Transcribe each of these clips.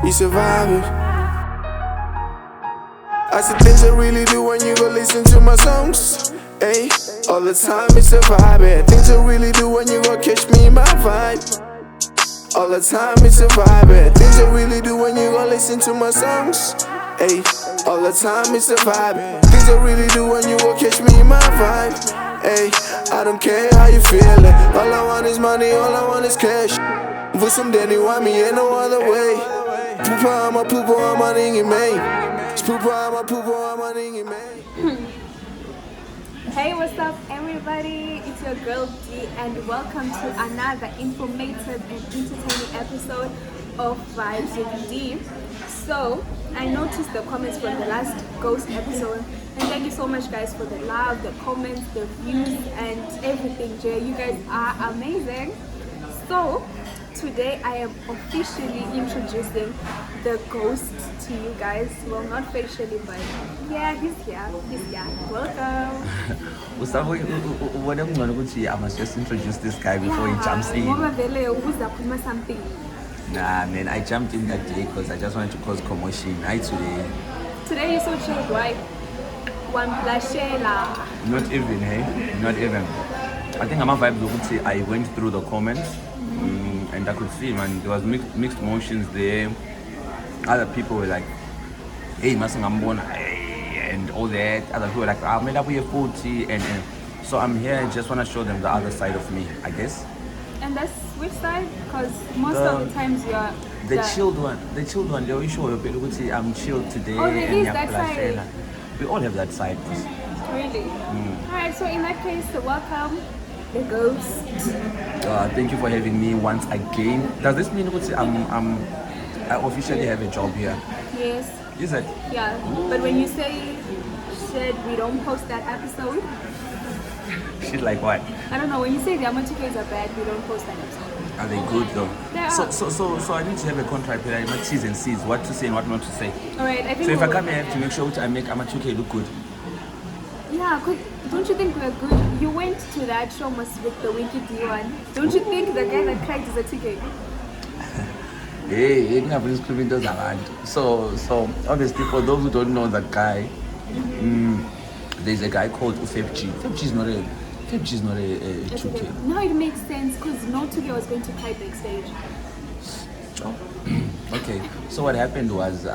you survive it. I said things I really do when you go listen to my songs. Hey, all the time it's a vibe. Things I really do when you go catch me in my vibe. All the time it's a vibe. Things I really do when you go listen to my songs. Hey, all the time it's a vibe. Things I really do when you go catch me in my vibe. Hey, I don't care how you feelin'. All I want is money, all I want is cash. For some daddy want me in no other way. Poopa, I'm a poopa, I'm a ringy man. Poopa, I'm a poopa, I'm a ringy man. Hey, what's up everybody? It's your girl D and welcome to another informative and entertaining episode of Vibes with D. So, I noticed the comments from the last ghost episode and thank you so much guys for the love, the comments, the views and everything. Jay, you guys are amazing. So, today I am officially introducing the ghost to you guys. Well, not facially, but yeah, he's here. Welcome. I must just introduce this guy before he jumps in. Nah, man, I jumped in that day because I just wanted to cause commotion. Today you're so chilled, right? One blashela. Not even, hey? Not even. I think I'm a vibe. I went through the comments and I could see, man, there was mixed emotions there. Other people were like, hey, Masangambona, hey, and all that. Other people were like, I made up with 40 and so I'm here, I just want to show them the other side of me, I guess. And that's which side? Because most of the times you are the chilled one, they always show you, I'm chilled today. Oh, there is that side. We all have that side. Really? Alright, so in that case, welcome, the ghost. Thank you for having me once again. Does this mean I officially have a job here? Yes. Is it? Yeah. But when you said we don't post that episode. Shit like what? I don't know. When you say the Amatukas are bad, we don't post that episode. Are they good though? They are. So I need to have a contract here. I must T's and C's, what to say and what not to say. Alright, I think. So if I come here, I have to make sure I make Amatuka look good. Yeah, cause don't you think we're good? You went to that show with the Winky D one. Don't you think the guy that cried is a ticket? Hey, so obviously for those who don't know that guy, there's a guy called Ufebji. Ufebji is not a 2K. No, it makes sense because no 2K was going to cry backstage. Okay, so what happened was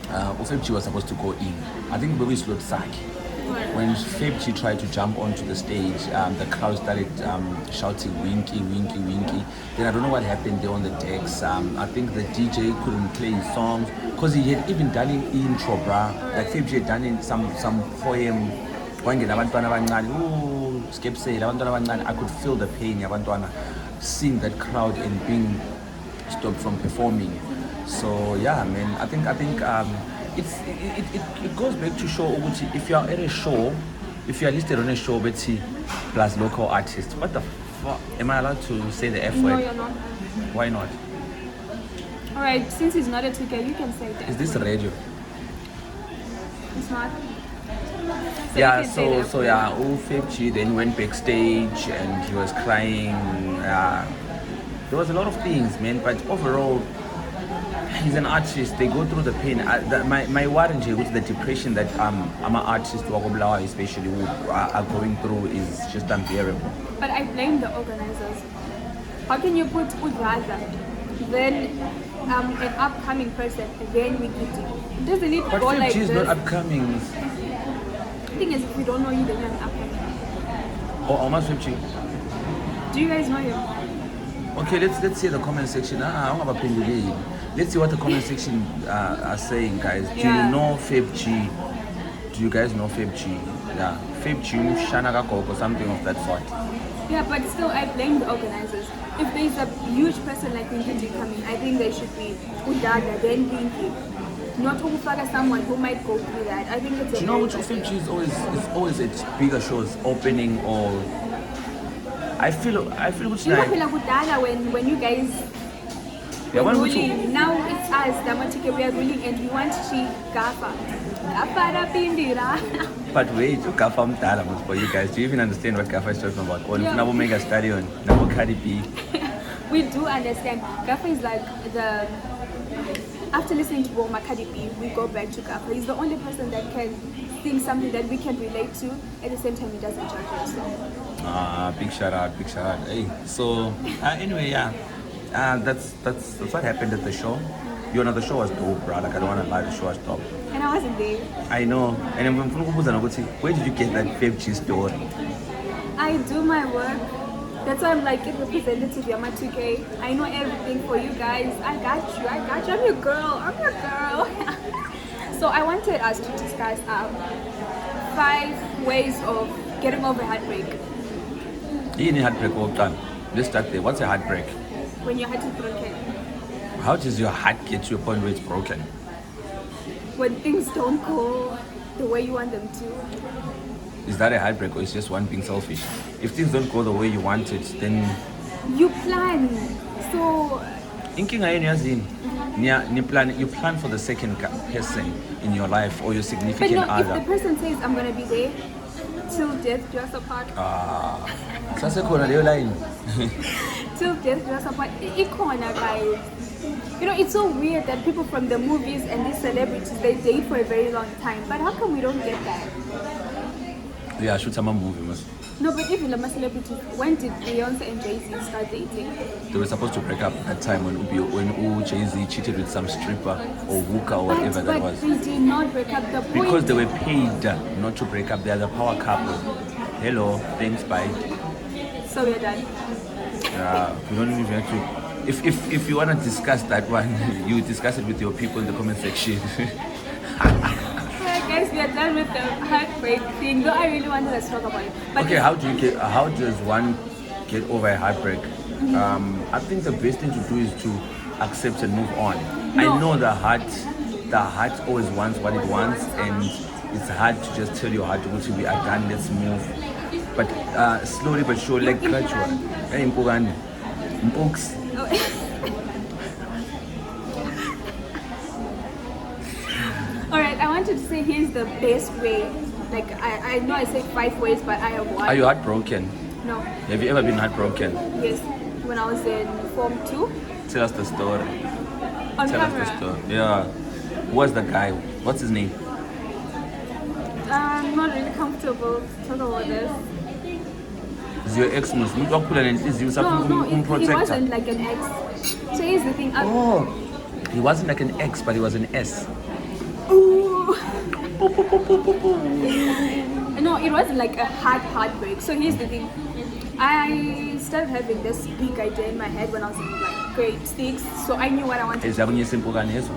Ufebji was supposed to go in. I think Baby slowed Saki. When Febji tried to jump onto the stage, the crowd started shouting winky, winky, winky. Then I don't know what happened there on the decks. I think the DJ couldn't play his songs because he had even done an intro, bruh. Like Febji had done in some poem. I could feel the pain, seeing that crowd and being stopped from performing. So yeah, man, I think it goes back to show if you are at a show, if you are listed on a show plus local artists, what the fuck? Am I allowed to say the F word? No, you're not. Why not? Alright, since it's not a ticket, you can say that. Is this radio? It's not. So yeah, so yeah, Ufebji then went backstage and he was crying. There was a lot of things, man, but overall he's an artist. They go through the pain. My warranty with the depression that I'm an artist, especially who are going through is just unbearable. But I blame the organizers. How can you put Udvada, then an upcoming person, then we get it? It doesn't need to go like this. But is not upcoming. The thing is, if we don't know you, then you're an upcoming. Oh, almost 50. Do you guys know him? Okay, let's see the comment section. Let's see what the comment section are saying, guys. Do you know Febji? Do you guys know Febji? Yeah, Febji, Shanagakok or something of that sort. Yeah, but still, I blame the organizers. If there's a huge person like Winky coming, I think there should be Udada, then Winky. Not Ufaka, someone who might go through that. I think it's a. Do you know which Febji is always at bigger shows, opening or. I feel which like when you guys were ruling, now it's us, we are ruling and we want Gafa. But wait, Gafa Mtala for you guys. Do you even understand what Gafa is talking about? Or Nabo Mega Stadion, Nabo Cardi B. We do understand. Gafa is like the after listening to Boma Cardi B, we go back to Gaffer. He's the only person that can sing something that we can relate to. At the same time, he doesn't judge us. So. Big shout out, big shout out. Hey, so anyway, yeah, that's what happened at the show. You know, the show was dope, bro. Like, I don't want to lie, the show was dope. And I wasn't there. I know. And I'm where did you get that 5G story? I do my work. That's why I'm like a representative. You're my 2K. I know everything for you guys. I got you. I'm your girl. So I wanted us to discuss 5 ways of getting over heartbreak. You need heartbreak all the time. Let's start there. What's a heartbreak? When your heart is broken. How does your heart get to a point where it's broken? When things don't go the way you want them to. Is that a heartbreak or is just one being selfish? If things don't go the way you want it, then you plan. So inkinga yenu yazini you plan for the second person in your life or your significant but no, other. if the person says I'm gonna be there till death do us apart. Sasekhona leyo line. Till death do us apart. Ikhona, guys. You know, it's so weird that people from the movies and these celebrities, they date for a very long time. But how come we don't get that? Yeah, shoot some movie. No, but even the celebrities, when did Beyonce and Jay-Z start dating? They were supposed to break up at that time when Jay-Z cheated with some stripper or hooker or whatever that was. But they did not break up. The point because they were paid not to break up. They are the power couple. Hello, thanks, bye. So we're done. We don't even have to. If you want to discuss that one, you discuss it with your people in the comment section. Alright guys, we are done with the heartbreak thing. Though I really wanted us to talk about it. But okay, how does one get over a heartbreak? I think the best thing to do is to accept and move on. No. I know the heart always wants what it wants, and it's hard to just tell your heart to we are done, let's move. But slowly but surely, like gradual. Hey, Impukes. Alright, I wanted to say here's the best way. Like I know I said 5 ways, but I have one. Are you heartbroken? No. Have you ever been heartbroken? Yes. When I was in Form 2. Tell us the story. On Tell camera. us the story. Yeah. What's the guy? What's his name? I'm not really comfortable to talk about this. Is your ex Muslim? No, he wasn't like an ex. So here's the thing. He wasn't like an ex, but he was an S. Ooh. No, it wasn't like a heartbreak. So here's the thing. I started having this big idea in my head when I was in like grade 6. So I knew what I wanted. Is that when you simple gun is?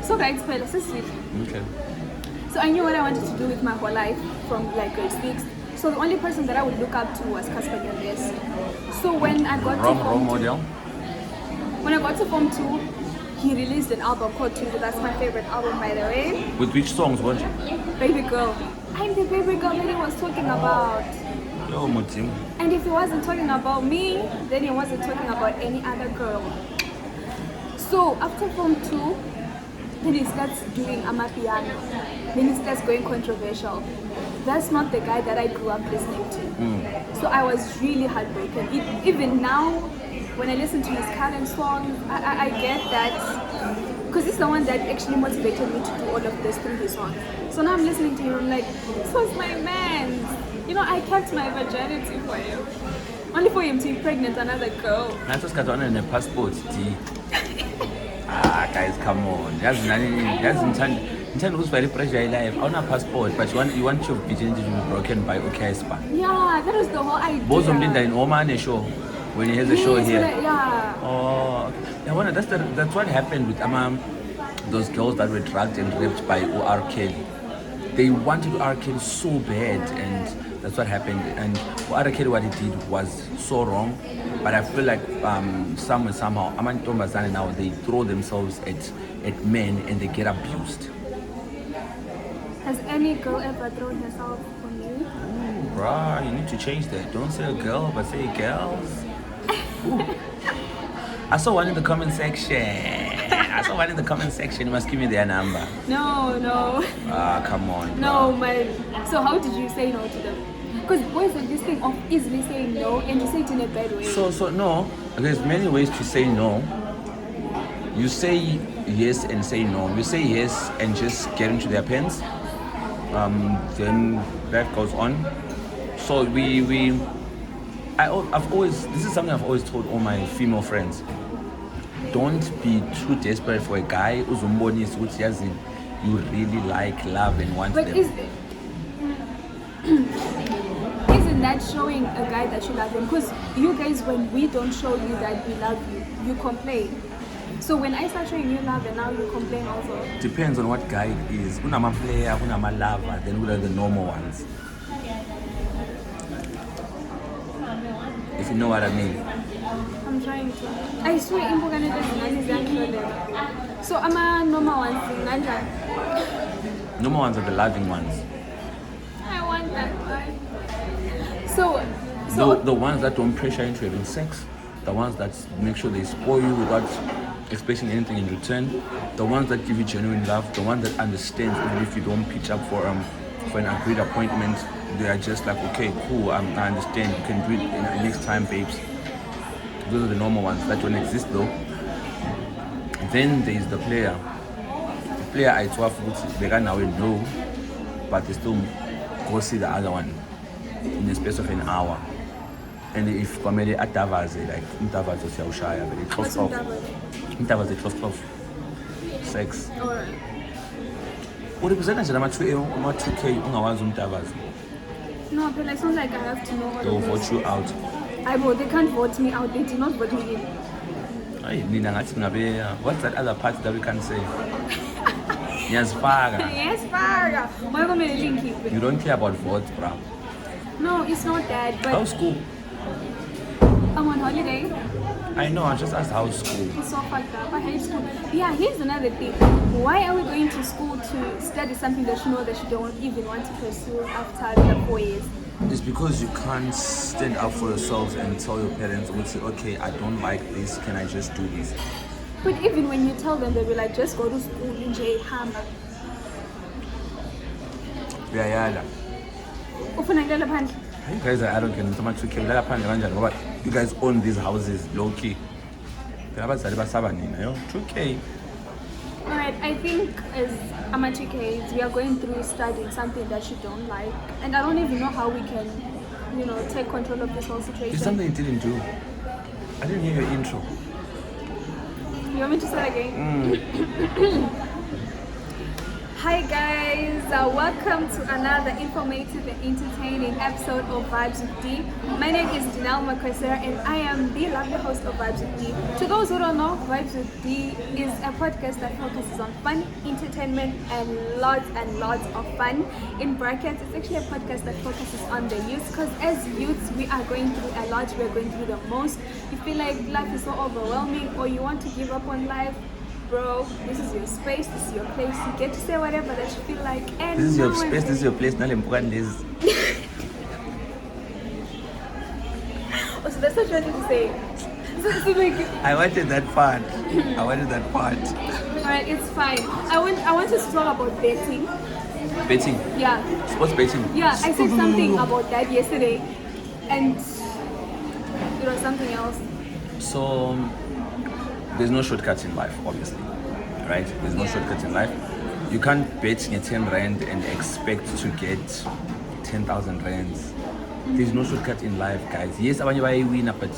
So guys, okay. So I knew what I wanted to do with my whole life from like grade 6. So the only person that I would look up to was Casper Nyong'o. So when I got to Form 2, when I got to Form 2, he released an album called Tutu. That's my favorite album, by the way. With which songs, weren't you? Baby Girl. I'm the baby girl that he was talking about. Yo, Mutim. And if he wasn't talking about me, then he wasn't talking about any other girl. So after Form 2, then he starts doing amapiano. Then he starts going controversial. That's not the guy that I grew up listening to. So I was really heartbroken. Even now, when I listen to his current songs, I get that. Because it's the one that actually motivated me to do all of this through his songs. So now I'm listening to him, I'm like, this was my man. You know, I kept my virginity for him. Only for him to impregnate another girl. I just got on in a passport, T. Guys, come on. That's who's very pressure in life. On a passport, but you want your virginity to be broken by Okespa. Yeah, that was the whole idea. Both of them in Oman show when he has a show here. Like, yeah. Oh, okay. That's what happened with those girls that were drugged and raped by O.R. Kelly. They wanted O.R. Kelly so bad, and that's what happened. And O.R. Kelly, what he did was so wrong. But I feel like somehow, Amantombazane now, they throw themselves at men and they get abused. Has any girl ever thrown herself on you? Ooh, bruh, you need to change that. Don't say a girl, but say girls. I saw one in the comment section. You must give me their number. No. Come on. No, so how did you say no to them? Because boys have this thing of easily saying no, and you say it in a bad way. So no, there's many ways to say no. You say yes and say no. You say yes and just get into their pants. Then that goes on. So I've always, this is something I've always told all my female friends. Don't be too desperate for a guy who's which you really like, love, and want But them. Isn't that showing a guy that you love him? Because you guys, when we don't show you that we love you, you complain. So when I start showing you love and now you complain also. Depends on what guy it is. Unama player, unama lover, then we are the normal ones. If you know what I mean. I'm trying to. I swear IMPUKANE-INUNZI-FLIES. So I'm a normal one thing. Normal ones are the loving ones. I want that one. So The ones that don't pressure into having sex, the ones that make sure they spoil you without expecting anything in return, the ones that give you genuine love, the ones that understand even if you don't pitch up for an agreed appointment, they are just like, okay, cool, I understand, you can do it next time, babes. Those are the normal ones that don't exist though. Then there is the player. The player I 12 they can now know, but they still go see the other one in the space of an hour. And if Kwamele atavaze, like Mtavaze siyawushaya, but it close off. Mtavaze close off. Sex. Alright. Urepresenta nje ama 2K ungawazi umtavaze. No, but it's not like I have to know all They'll of vote this. you out. I vote, they can't vote me out, they did not vote me in. What's that other part that we can say? Nyazifaka. Yes, Farga. Why am I keep it? You don't care about votes, bro. No, it's not that, but How's school? I'm on holiday. I know, I just asked how's school. It's so fucked up. I hate school. Yeah, here's another thing. Why are we going to school to study something that you know that you don't even want to pursue after the 4 years? It's because you can't stand up for yourselves and tell your parents, would say, okay, I don't like this, can I just do this? But even when you tell them, they'll be like, just go to school in J Hammer. Yeah. You guys are arrogant, so much you guys own these houses low key. 2K. Alright, I think as amateur kids, we are going through studying something that you don't like. And I don't even know how we can, take control of this whole situation. It's something you didn't do. I didn't hear your intro. You want me to start again? Hi guys, welcome to another informative and entertaining episode of Vibes with D. My name is Dinal Makwesera and I am the lovely host of Vibes with D. To those who don't know, Vibes with D is a podcast that focuses on fun, entertainment and lots of fun. In brackets, it's actually a podcast that focuses on the youth, because as youths we are going through a lot, we're going through the most. You feel like life is so overwhelming or you want to give up on life. Bro, this is your space, this is your place. You get to say whatever that you feel like. And This is your space, this is your place. So that's what you wanted to say. So like, I wanted that part. Alright, it's fine. I want us to talk about betting. Betting. Yeah. Sports betting. Yeah, I said something about that yesterday. And it was something else. So there's no shortcuts in life, obviously, right? There's no shortcuts in life. You can't bet in 10 rand and expect to get 10,000 rands. There's no shortcut in life, guys. Yes, I win, but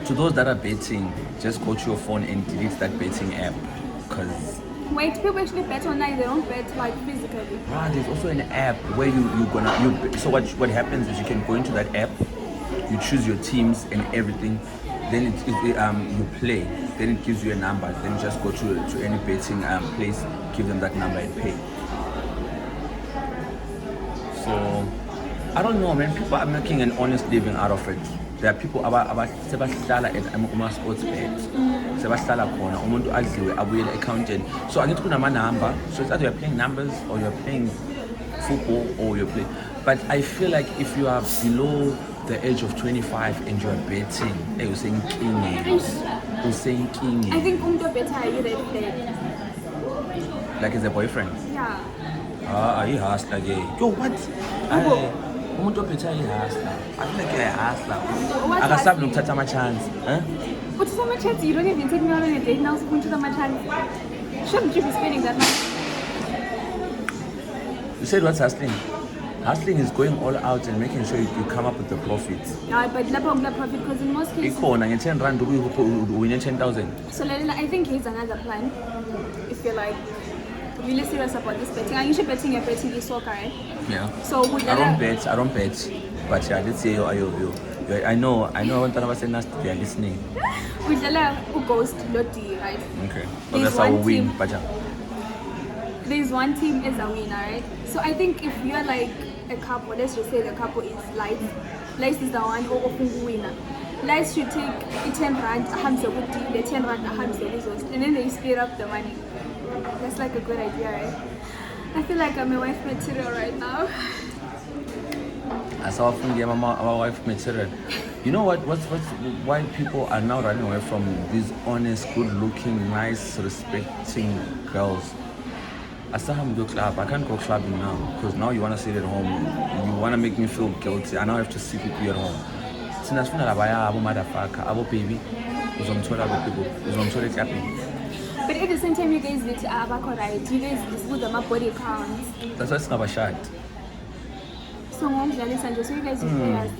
to those that are betting, just go to your phone and delete that betting app, because Wait, people actually bet online, they don't bet like physically. there's also an app where so what happens is you can go into that app, you choose your teams and everything. Then you play, then it gives you a number, then you just go to any betting place, give them that number and pay. So I don't know, man, people are making an honest living out of it. There are people about sebahlala at sports bet, sebahlala khona umuntu adliwe abuyele accountant. So I get to nama number, so it's either you're playing numbers or you're playing football or you're playing. But I feel like if you are below the age of 25 and you're betting, you're saying king. You're saying king. I think umdo better you than play. Like as a boyfriend. Yeah. He hustler gay. Yo, what? Umuntu ophetha ihustler. I feel like you're a hustler. What Akasabi hustling? nokuthatha ama chance. Huh? But so much chats, you don't even take me out on a date now, so going to the chats. Shouldn't you be spending that much? You said what's hustling? Hustling is going all out and making sure you come up with the profits. Yeah, but lapho profit because in most cases. Ikhona nge-10 rand win 10,000. So I think here's another plan. If you're like really serious about this betting, and you should betting is soccer, right? Yeah. So I don't bet. But yeah, let's say I know I want to say nasty, they are listening. With the who goes to Lodi, right? Okay. But that's how we win. But yeah. There's one team is a winner, right? So I think if you're like a couple, let's just say the couple is Light is the one who winner. Light should take 10 rand, the 10 rand, and then they split up the money. That's like a good idea, right? I feel like I'm a wife material right now. I saw from our wife material. You know why people are now running away from these honest, good-looking, nice, respecting girls? I still haven't go club. I can't go clubbing now because now you want to sit at home. You want to make me feel guilty. I now have to sit with you at home. Since I abo motherfucker, abo baby, uzomthola people, uzomthola clapping. But at the same time, you guys did right. You guys with the body counts. That's why it's never shot. So mom, so you guys do players.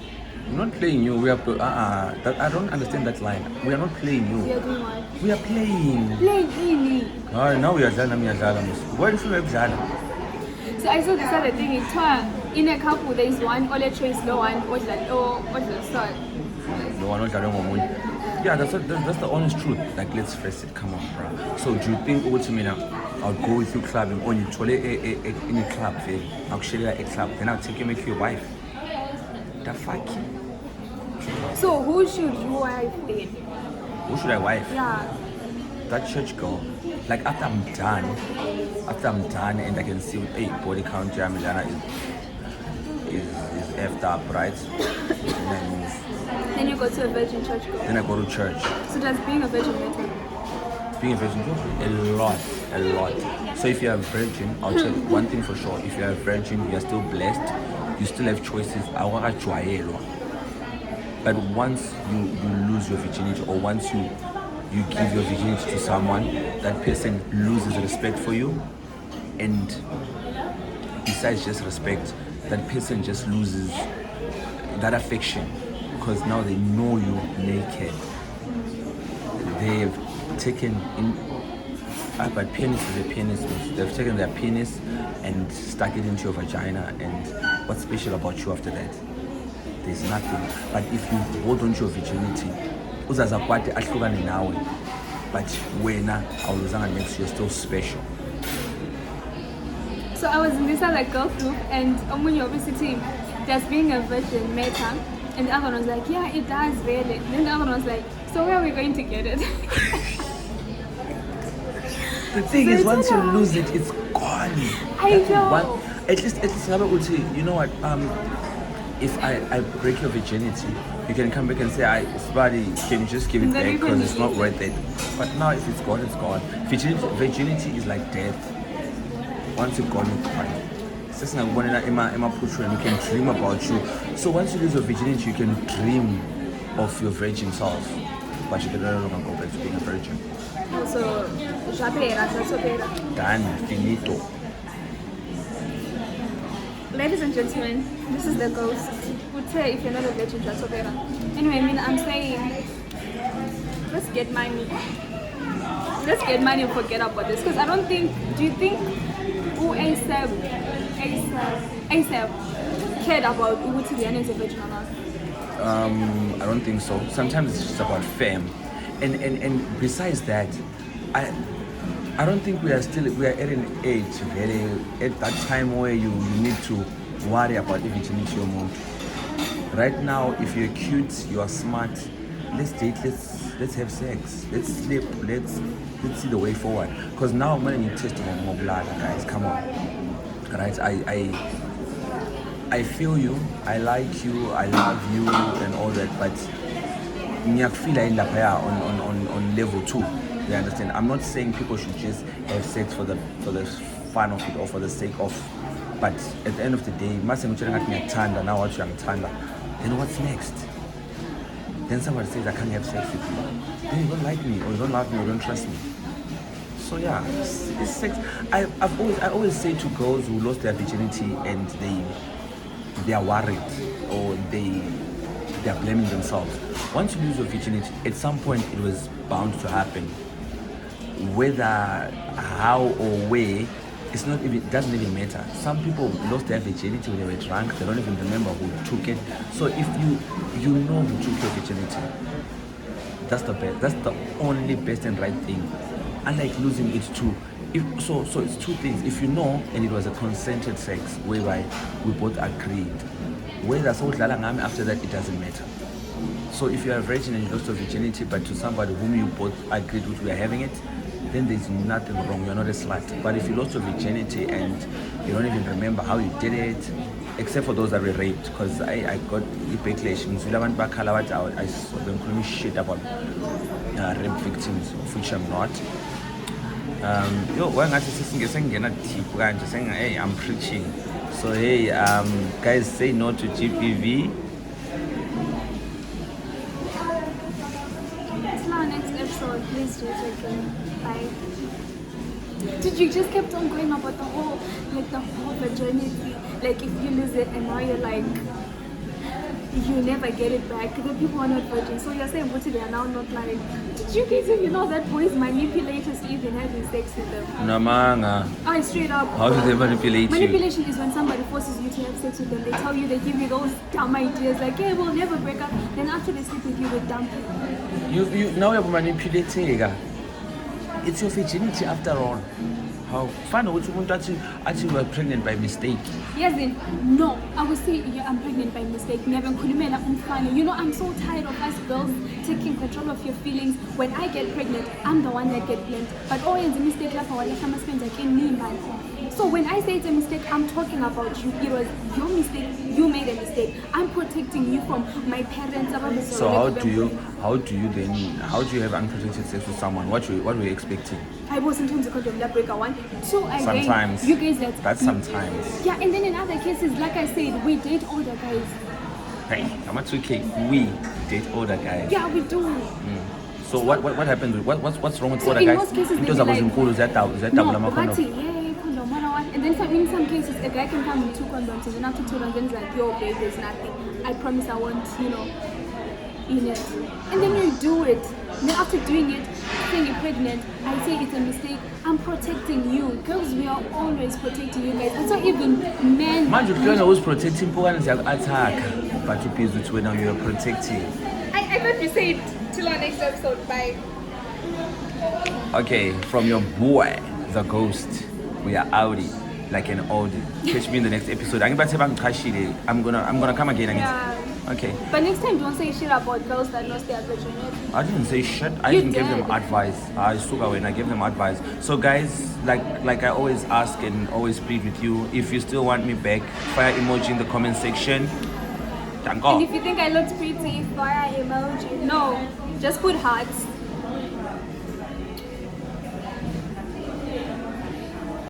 We're not playing you. We are. I don't understand that line. We are not playing you. We are doing what? We are playing. Playing in. Now we are done. Why do you have done? So I saw this other thing. In a couple, there is one only choice, no one. What's the start? No one. Yeah, that's the honest truth. Like, let's face it. Come on, bro. So do you think over to me now? I'll go with you clubbing on you in a club, I'll show you a club, then I'll take you make you your wife. The fuck? So who should you wife then? Who should I wife? Yeah. That church girl. Like after I'm done and I can see hey, body count Jamilana is effed up, right? Then you go to a virgin church girl. Then I go to church. So does being a virgin matter? Being a virgin, a lot. So if you're a virgin, I'll tell you one thing for sure. If you're a virgin, you're still blessed. You still have choices. But once you lose your virginity, or once you give your virginity to someone, that person loses respect for you. And besides just respect, that person just loses that affection. Because now they know you naked. They've taken in, but penis is a penis. They've taken their penis and stuck it into your vagina. And what's special about you after that? There's nothing. But if you hold on to your virginity, uzazakwate ahlukane nawe. But wena awuzanga next, you're still special. So I was in this other girl group, and when you obviously does being a virgin matter? And the other one was like, yeah, it does really. Then the other one was like, so where are we going to get it? The thing is, once you lose it, it's gone. I know. At least you know what? If I break your virginity, you can come back and say, buddy, can you just give it back because it's not worth it. But now if it's gone, it's gone. Virginity is like death. Once you're gone, it's gone. It's not one in my picture, and you can dream about you. So once you lose your virginity, you can dream of your virgin self, but you can no longer go back to being a virgin. So, Done, finito. ladies and gentlemen, this is the ghost. Would say if you're not a virgin, that's okay. Anyway, I'm saying, let's get money. Let's get money and forget about this. Because I don't think, do you think who ASAP cared about who Tidiane is a virgin or not? I don't think so. Sometimes it's just about fame. And besides that, I don't think we are at an age really at that time where you need to worry about if it's into your mood. Right now, if you're cute, you are smart, let's date, let's have sex, let's sleep, let's see the way forward. Because now when you test more blood, guys, come on. Right? I feel you, I like you, I love you and all that, but on level 2. You understand? I'm not saying people should just have sex for the fun of it or for the sake of, but at the end of the day, now what you then what's next? Then somebody says I can't have sex with you. then you don't like me, or you don't love me, or you don't trust me. So yeah, it's sex. I always say to girls who lost their virginity and they are worried, or they are blaming themselves. Once you lose your virginity, at some point it was bound to happen. Whether, how, or where, it doesn't even matter. Some people lost their virginity when they were drunk. They don't even remember who took it. So if you know who took your virginity, that's the best. That's the only best and right thing. Unlike losing it too. So it's two things. If you know and it was a consented sex whereby we both agreed, whether so after that, it doesn't matter. So if you are a virgin and you lost your virginity, but to somebody whom you both agreed with, we are having it, then there's nothing wrong. You're not a slut. But if you lost your virginity and you don't even remember how you did it, except for those that were raped, because I got the backlash. I saw them calling me shit about rape victims, of which I'm not. Hey, I'm preaching. So hey, guys, say no to GPV. Till our next episode, please do it again. Bye. Did you just kept on going about the whole virginity? Like if you lose it and now you're like, you never get it back. The people are not virgins. So you're saying, they are now not like, did you guys even know that boys manipulate us even having sex with them? Namanga. I straight up. How do they manipulate you? Manipulation is when somebody forces you to have sex with them. They tell you, they give you those dumb ideas like, hey, we'll never break up. Then after they sleep with you, they dump you. You now you're manipulating. It's your virginity after all. How fun would you want actually were pregnant by mistake? Yes, then no. I would say I'm pregnant by mistake. You know, I'm so tired of us girls taking control of your feelings. When I get pregnant, I'm the one that gets blamed. But always a mistake so when I say it's a mistake, I'm talking about you. It was your mistake. You made a mistake. I'm protecting you from my parents. So how do you have unprotected sex with someone? What were you expecting? I was sometimes a deal breaker one. So again, sometimes you guys that's sometimes. Yeah, and then in other cases, like I said, we date older guys. Hey, I'm at 2K. We date older guys. Yeah, we do. So what happened? What's wrong with so older in guys? Most cases, Because I was in cool. in some cases, a guy can come with 2 condoms, and then after 2 condoms, like, yo, babe, there's nothing. I promise I won't, in it. And then you do it. And then after doing it, saying you're pregnant, I say it's a mistake. I'm protecting you. Girls, we are always protecting you guys. And so even men. Man, you're always protecting people and attack. But you please with now you're protecting. I thought you said till our next episode. Bye. Okay, from your boy, the ghost, we are outie. Like an oldie. Catch me in the next episode. I'm gonna come again. Yeah. Okay. But next time, don't say shit about girls that lost their virginity. I didn't say shit. I even gave them advice. I took away and I gave them advice. So guys, like I always ask and always plead with you, if you still want me back, fire emoji in the comment section. And if you think I looked pretty, fire emoji. No, just put hearts.